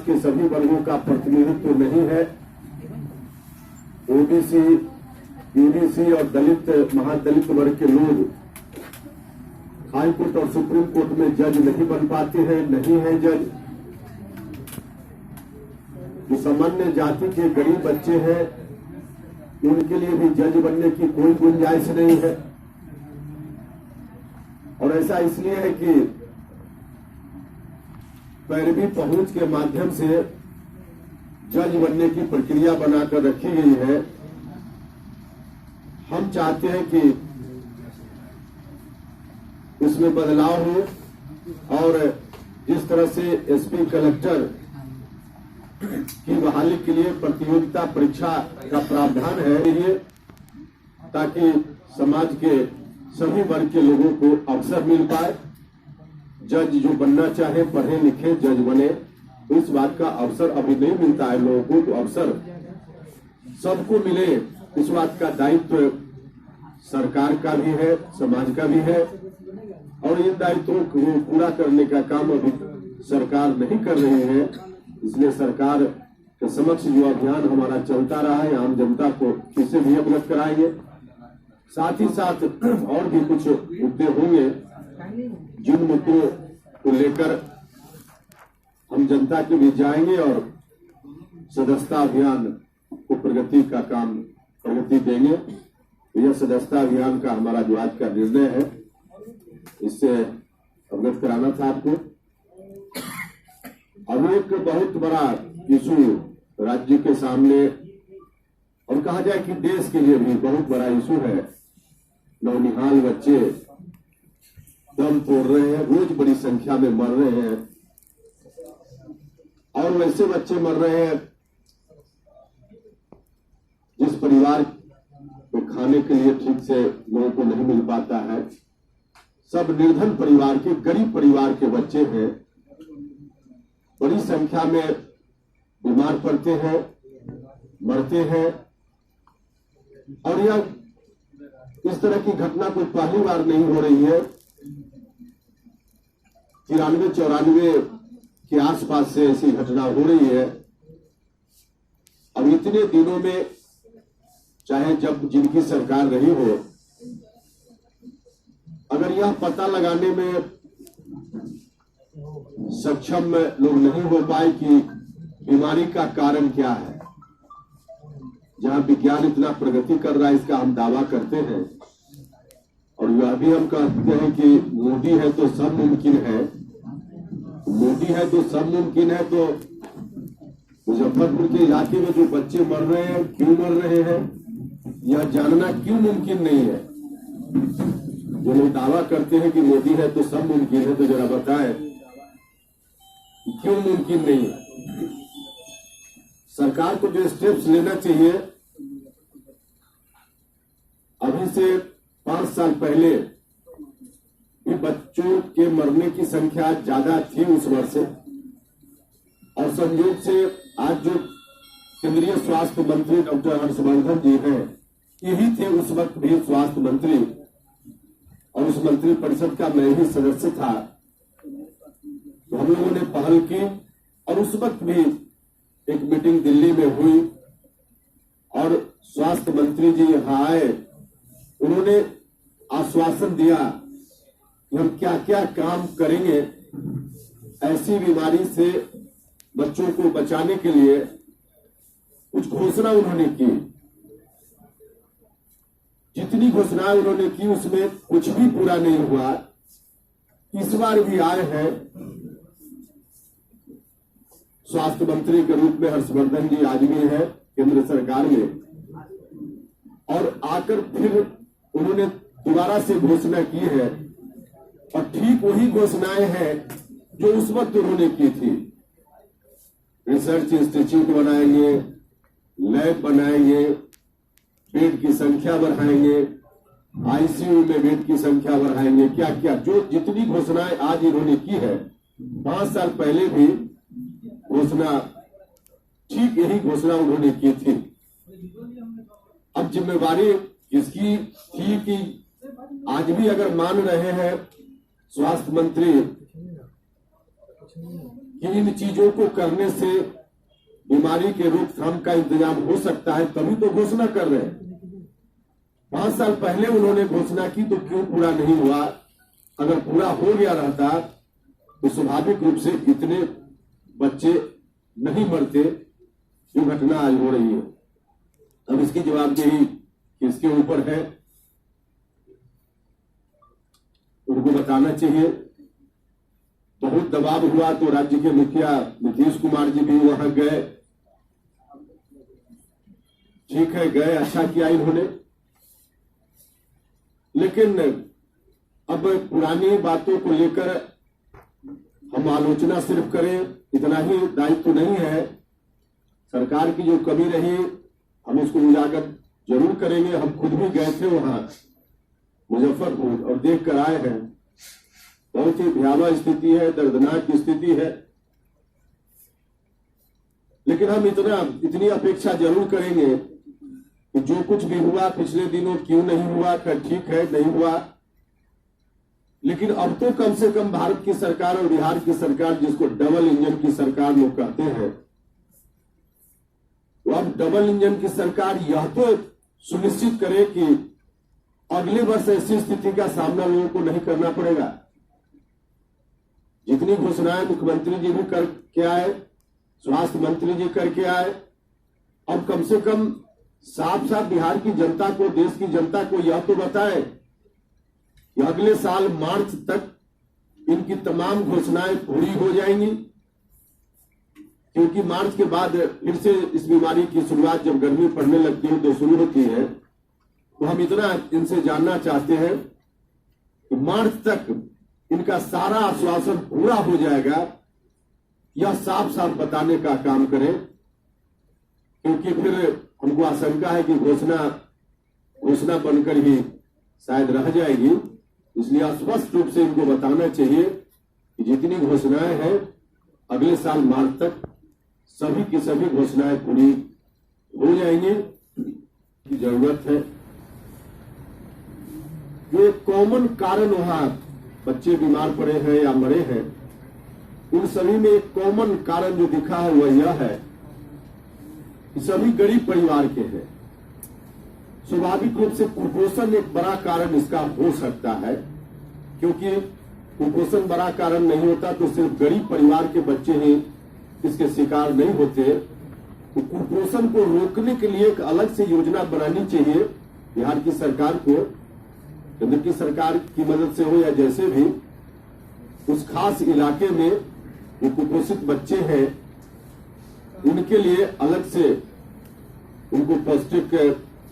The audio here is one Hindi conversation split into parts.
के सभी वर्गों का प्रतिनिधित्व नहीं है। ओबीसी, यूबीसी और दलित, महादलित वर्ग के लोग हाई कोर्ट और सुप्रीम कोर्ट में जज नहीं बन पाते हैं, नहीं है जज। जो सामान्य जाति के गरीब बच्चे हैं उनके लिए भी जज बनने की कोई गुंजाइश नहीं है। और ऐसा इसलिए है कि पैरवी पहुंच के माध्यम से जज बनने की प्रक्रिया बनाकर रखी गई है। हम चाहते हैं कि इसमें बदलाव हो और जिस तरह से एसपी कलेक्टर की बहाली के लिए प्रतियोगिता परीक्षा का प्रावधान है, ये ताकि समाज के सभी वर्ग के लोगों को अवसर मिल पाए। जज जो बनना चाहे, पढ़े लिखे जज बने, इस बात का अवसर अभी नहीं मिलता है लोगों को। तो अवसर सबको मिले, इस बात का दायित्व सरकार का भी है, समाज का भी है। और इन दायित्वों को पूरा करने का काम अभी सरकार नहीं कर रही है। इसलिए सरकार के समक्ष जो अभियान हमारा चलता रहा है, आम जनता को इससे भी अवगत कराएंगे। साथ ही साथ और भी कुछ मुद्दे होंगे जिन मुद्दों को लेकर हम जनता के बीच जाएंगे और सदस्यता अभियान को प्रगति देंगे। यह सदस्यता अभियान का हमारा जो आज का निर्णय है, इससे अवगत कराना था आपको। अब एक बहुत बड़ा इशू राज्य के सामने और कहा जाए कि देश के लिए भी बहुत बड़ा इशू है। नौनिहाल बच्चे दम तोड़ रहे हैं, रोज बड़ी संख्या में मर रहे हैं। और वैसे बच्चे मर रहे हैं जिस परिवार को खाने के लिए ठीक से लोगों को नहीं मिल पाता है। सब निर्धन परिवार के, गरीब परिवार के बच्चे हैं, बड़ी संख्या में बीमार पड़ते हैं, मरते हैं। और यह इस तरह की घटना कोई पहली बार नहीं हो रही है। 93-94 के आसपास से ऐसी घटना हो रही है। अब इतने दिनों में, चाहे जब जिनकी सरकार रही हो, अगर यह पता लगाने में सक्षम लोग नहीं हो पाए कि बीमारी का कारण क्या है, जहां विज्ञान इतना प्रगति कर रहा है, इसका हम दावा करते हैं। और यह भी हम कहते हैं कि मोदी है तो सब मुमकिन है, मोदी है तो सब मुमकिन है। तो मुजफ्फरपुर के इलाके में जो बच्चे मर रहे हैं, क्यों मर रहे हैं, यह जानना क्यों मुमकिन नहीं है। जो लोग दावा करते हैं कि मोदी है तो सब मुमकिन है, तो जरा बताएं क्यों मुमकिन नहीं है। सरकार को जो स्टेप्स लेना चाहिए, अभी से 5 साल पहले बच्चों के मरने की संख्या ज्यादा थी उस वर्ष से, और संयोग से आज जो केंद्रीय स्वास्थ्य मंत्री डॉक्टर हर्षवर्धन जी हैं, यही थे उस वक्त भी स्वास्थ्य मंत्री, और उस मंत्री परिषद का मैं ही सदस्य था। तो हम लोगों ने पहल की और उस वक्त भी एक मीटिंग दिल्ली में हुई और स्वास्थ्य मंत्री जी यहां आए। उन्होंने आश्वासन दिया कि हम क्या क्या काम करेंगे ऐसी बीमारी से बच्चों को बचाने के लिए। कुछ घोषणा उन्होंने की, जितनी घोषणाएं उन्होंने की उसमें कुछ भी पूरा नहीं हुआ। इस बार भी आए हैं स्वास्थ्य मंत्री के रूप में, हर्षवर्धन जी आज भी हैं केंद्र सरकार में, और आकर फिर उन्होंने दोबारा से घोषणा की है। और ठीक वही घोषणाएं हैं जो उस वक्त उन्होंने की थी। रिसर्च इंस्टीट्यूट बनाएंगे, लैब बनाएंगे, बेड की संख्या बढ़ाएंगे, आईसीयू में बेड की संख्या बढ़ाएंगे, क्या क्या जो जितनी घोषणाएं आज इन्होंने की है, 5 साल पहले भी घोषणा, ठीक यही घोषणा उन्होंने की थी। अब जिम्मेवारी किसकी थी कि आज भी अगर मान रहे हैं स्वास्थ्य मंत्री कि इन चीजों को करने से बीमारी के रोकथाम का इंतजाम हो सकता है, तभी तो घोषणा कर रहे हैं। 5 साल पहले उन्होंने घोषणा की तो क्यों पूरा नहीं हुआ? अगर पूरा हो गया रहता तो स्वाभाविक रूप से इतने बच्चे नहीं मरते जो घटना आज हो रही है। अब इसकी जवाबदेही किसके ऊपर है, उनको बताना चाहिए। बहुत दबाव हुआ तो राज्य के मुखिया नीतीश कुमार जी भी वहां गए। ठीक है, गए, अच्छा किया इन्होंने। लेकिन अब पुरानी बातों को लेकर हम आलोचना सिर्फ करें, इतना ही दायित्व नहीं है। सरकार की जो कमी रही हम उसको उजागर जरूर करेंगे। हम खुद भी गए थे वहां मुजफ्फरपुर और देख कर आए हैं। बहुत ही भयावह स्थिति है, दर्दनाक स्थिति है। लेकिन हम इतनी अपेक्षा जरूर करेंगे कि जो कुछ भी हुआ पिछले दिनों क्यों नहीं हुआ, ठीक है नहीं हुआ, लेकिन अब तो कम से कम भारत की सरकार और बिहार की सरकार, जिसको डबल इंजन की सरकार लोग कहते हैं, तो अब डबल इंजन की सरकार यह तो सुनिश्चित करे कि अगले वर्ष ऐसी स्थिति का सामना लोगों को नहीं करना पड़ेगा। जितनी घोषणाएं मुख्यमंत्री जी भी करके आए, स्वास्थ्य मंत्री जी करके आए, अब कम से कम साफ साफ बिहार की जनता को, देश की जनता को यह तो बताएं कि अगले साल मार्च तक इनकी तमाम घोषणाएं पूरी हो जाएंगी। क्योंकि मार्च के बाद फिर से इस बीमारी की शुरुआत जब गर्मी पड़ने लगती है तो शुरू होती है। तो हम इतना इनसे जानना चाहते हैं कि मार्च तक इनका सारा आश्वासन पूरा हो जाएगा, यह साफ साफ बताने का काम करें। क्योंकि फिर हमको आशंका है कि घोषणा बनकर ही शायद रह जाएगी। इसलिए स्पष्ट रूप से इनको बताना चाहिए कि जितनी घोषणाएं हैं अगले साल मार्च तक सभी की सभी घोषणाएं पूरी हो जाएंगी की जरूरत है। जो एक कॉमन कारण वहां बच्चे बीमार पड़े हैं या मरे हैं, उन सभी में एक कॉमन कारण जो दिखा है वह यह है कि सभी गरीब परिवार के हैं। स्वाभाविक रूप से कुपोषण एक बड़ा कारण इसका हो सकता है, क्योंकि कुपोषण बड़ा कारण नहीं होता तो सिर्फ गरीब परिवार के बच्चे ही इसके शिकार नहीं होते। तो कुपोषण को रोकने के लिए एक अलग से योजना बनानी चाहिए बिहार की सरकार को, केंद्र की सरकार की मदद से हो या जैसे भी। उस खास इलाके में जो कुपोषित बच्चे हैं उनके लिए अलग से उनको पौष्टिक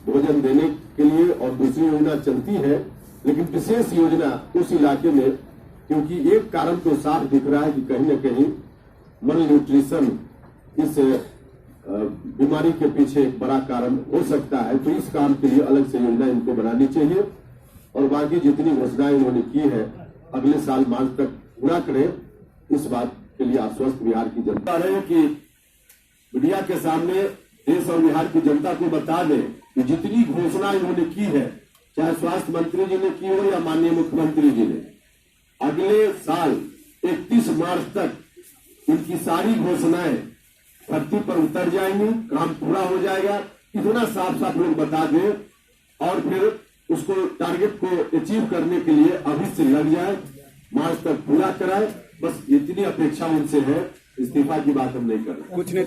भोजन देने के लिए और दूसरी योजना चलती है। लेकिन विशेष योजना उस इलाके में, क्योंकि एक कारण तो साफ दिख रहा है कि कहीं न कहीं मल न्यूट्रिशन इस बीमारी के पीछे एक बड़ा कारण हो सकता है। तो इस काम के लिए अलग से योजना इनको बनानी चाहिए और बाकी जितनी घोषणाएं इन्होंने की है अगले साल मार्च तक पूरा करें। इस बात के लिए आश्वस्त बिहार की जनता रहे कि मीडिया के सामने देश और बिहार की जनता को बता दें कि जितनी घोषणा इन्होंने की है, चाहे स्वास्थ्य मंत्री जी ने की हो या माननीय मुख्यमंत्री जी ने, अगले साल 31 मार्च तक इनकी सारी घोषणाएं धरती पर उतर जाएंगी, काम पूरा हो जाएगा। इतना साफ साफ लोग बता दें और फिर उसको टारगेट को अचीव करने के लिए अभी से लग जाए, मार्च तक पूरा कराए। बस इतनी अपेक्षा उनसे है, इस्तीफा की बात हम नहीं कर रहे। कुछ नहीं